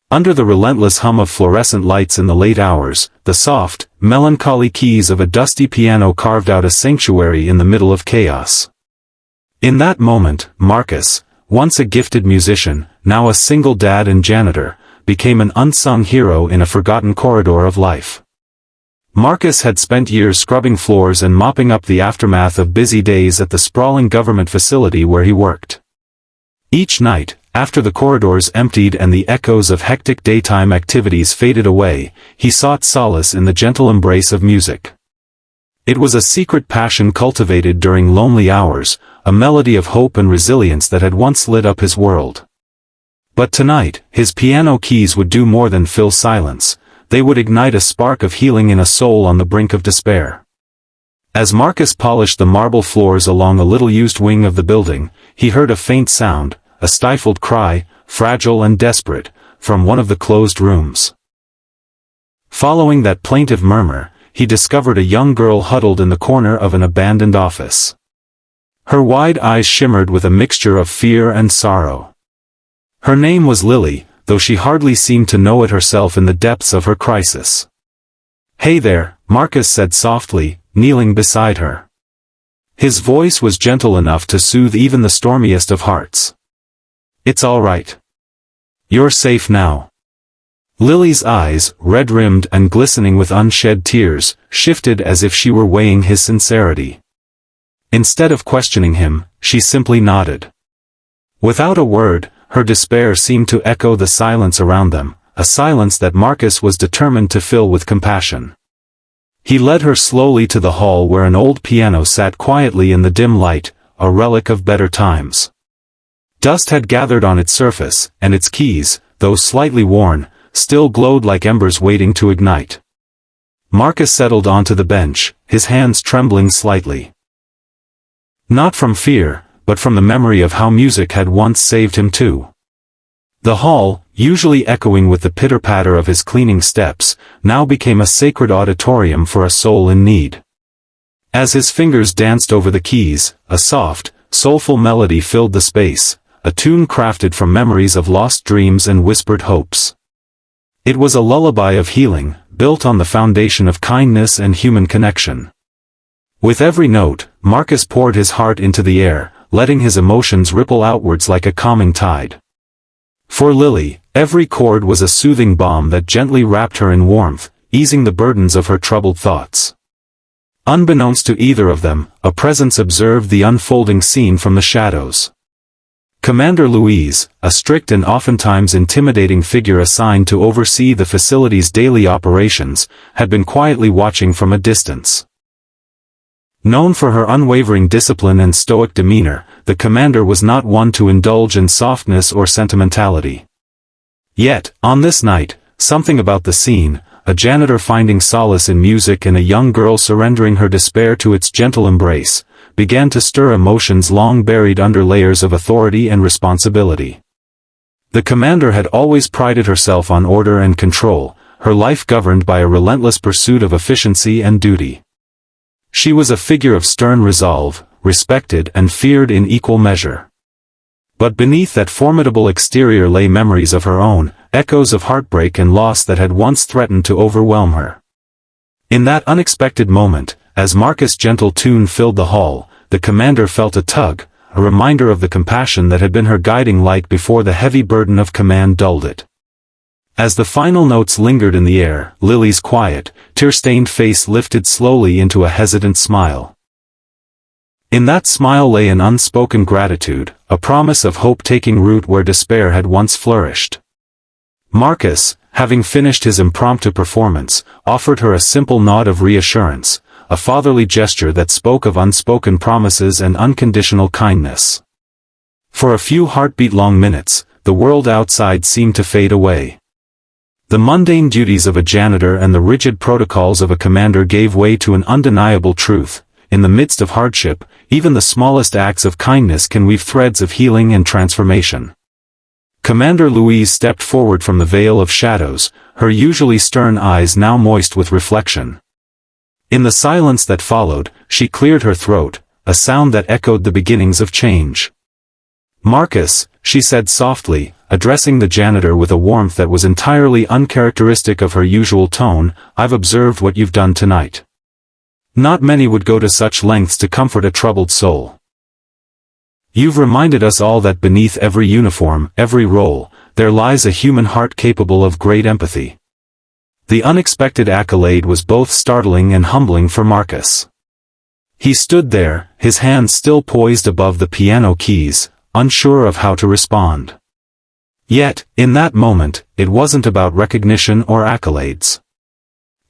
Under the relentless hum of fluorescent lights in the late hours, the soft, melancholy keys of a dusty piano carved out a sanctuary in the middle of chaos. In that moment, Marcus, once a gifted musician, now a single dad and janitor, became an unsung hero in a forgotten corridor of life. Marcus had spent years scrubbing floors and mopping up the aftermath of busy days at the sprawling government facility where he worked. Each night, after the corridors emptied and the echoes of hectic daytime activities faded away, he sought solace in the gentle embrace of music. It was a secret passion cultivated during lonely hours, a melody of hope and resilience that had once lit up his world. But tonight, his piano keys would do more than fill silence, they would ignite a spark of healing in a soul on the brink of despair. As Marcus polished the marble floors along a little-used wing of the building, he heard a faint sound, a stifled cry, fragile and desperate, from one of the closed rooms. Following that plaintive murmur, he discovered a young girl huddled in the corner of an abandoned office. Her wide eyes shimmered with a mixture of fear and sorrow. Her name was Lily, though she hardly seemed to know it herself in the depths of her crisis. "Hey there," Marcus said softly, kneeling beside her. His voice was gentle enough to soothe even the stormiest of hearts. "It's all right. You're safe now." Lily's eyes, red-rimmed and glistening with unshed tears, shifted as if she were weighing his sincerity. Instead of questioning him, she simply nodded. Without a word, her despair seemed to echo the silence around them, a silence that Marcus was determined to fill with compassion. He led her slowly to the hall where an old piano sat quietly in the dim light, a relic of better times. Dust had gathered on its surface, and its keys, though slightly worn, still glowed like embers waiting to ignite. Marcus settled onto the bench, his hands trembling slightly. Not from fear, but from the memory of how music had once saved him too. The hall, usually echoing with the pitter-patter of his cleaning steps, now became a sacred auditorium for a soul in need. As his fingers danced over the keys, a soft, soulful melody filled the space, a tune crafted from memories of lost dreams and whispered hopes. It was a lullaby of healing, built on the foundation of kindness and human connection. With every note, Marcus poured his heart into the air, letting his emotions ripple outwards like a calming tide. For Lily, every chord was a soothing balm that gently wrapped her in warmth, easing the burdens of her troubled thoughts. Unbeknownst to either of them, a presence observed the unfolding scene from the shadows. Commander Louise, a strict and oftentimes intimidating figure assigned to oversee the facility's daily operations, had been quietly watching from a distance. Known for her unwavering discipline and stoic demeanor, the commander was not one to indulge in softness or sentimentality. Yet, on this night, something about the scene, a janitor finding solace in music and a young girl surrendering her despair to its gentle embrace, began to stir emotions long buried under layers of authority and responsibility. The commander had always prided herself on order and control, her life governed by a relentless pursuit of efficiency and duty. She was a figure of stern resolve, respected and feared in equal measure. But beneath that formidable exterior lay memories of her own, echoes of heartbreak and loss that had once threatened to overwhelm her. In that unexpected moment, as Marcus' gentle tune filled the hall, the commander felt a tug, a reminder of the compassion that had been her guiding light before the heavy burden of command dulled it. As the final notes lingered in the air, Lily's quiet, tear-stained face lifted slowly into a hesitant smile. In that smile lay an unspoken gratitude, a promise of hope taking root where despair had once flourished. Marcus, having finished his impromptu performance, offered her a simple nod of reassurance, a fatherly gesture that spoke of unspoken promises and unconditional kindness. For a few heartbeat-long minutes, the world outside seemed to fade away. The mundane duties of a janitor and the rigid protocols of a commander gave way to an undeniable truth. In the midst of hardship, even the smallest acts of kindness can weave threads of healing and transformation. Commander Louise stepped forward from the veil of shadows, her usually stern eyes now moist with reflection. In the silence that followed, she cleared her throat, a sound that echoed the beginnings of change. "Marcus," she said softly, addressing the janitor with a warmth that was entirely uncharacteristic of her usual tone, "I've observed what you've done tonight. Not many would go to such lengths to comfort a troubled soul. You've reminded us all that beneath every uniform, every role, there lies a human heart capable of great empathy." The unexpected accolade was both startling and humbling for Marcus. He stood there, his hands still poised above the piano keys, unsure of how to respond. Yet, in that moment, it wasn't about recognition or accolades.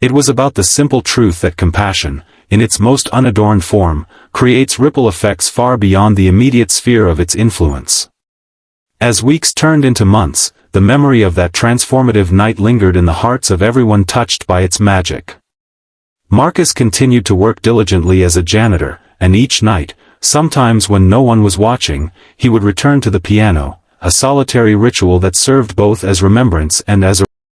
It was about the simple truth that compassion, in its most unadorned form, creates ripple effects far beyond the immediate sphere of its influence. As weeks turned into months, the memory of that transformative night lingered in the hearts of everyone touched by its magic. Marcus continued to work diligently as a janitor, and each night, sometimes when no one was watching, he would return to the piano, a solitary ritual that served both as remembrance and as a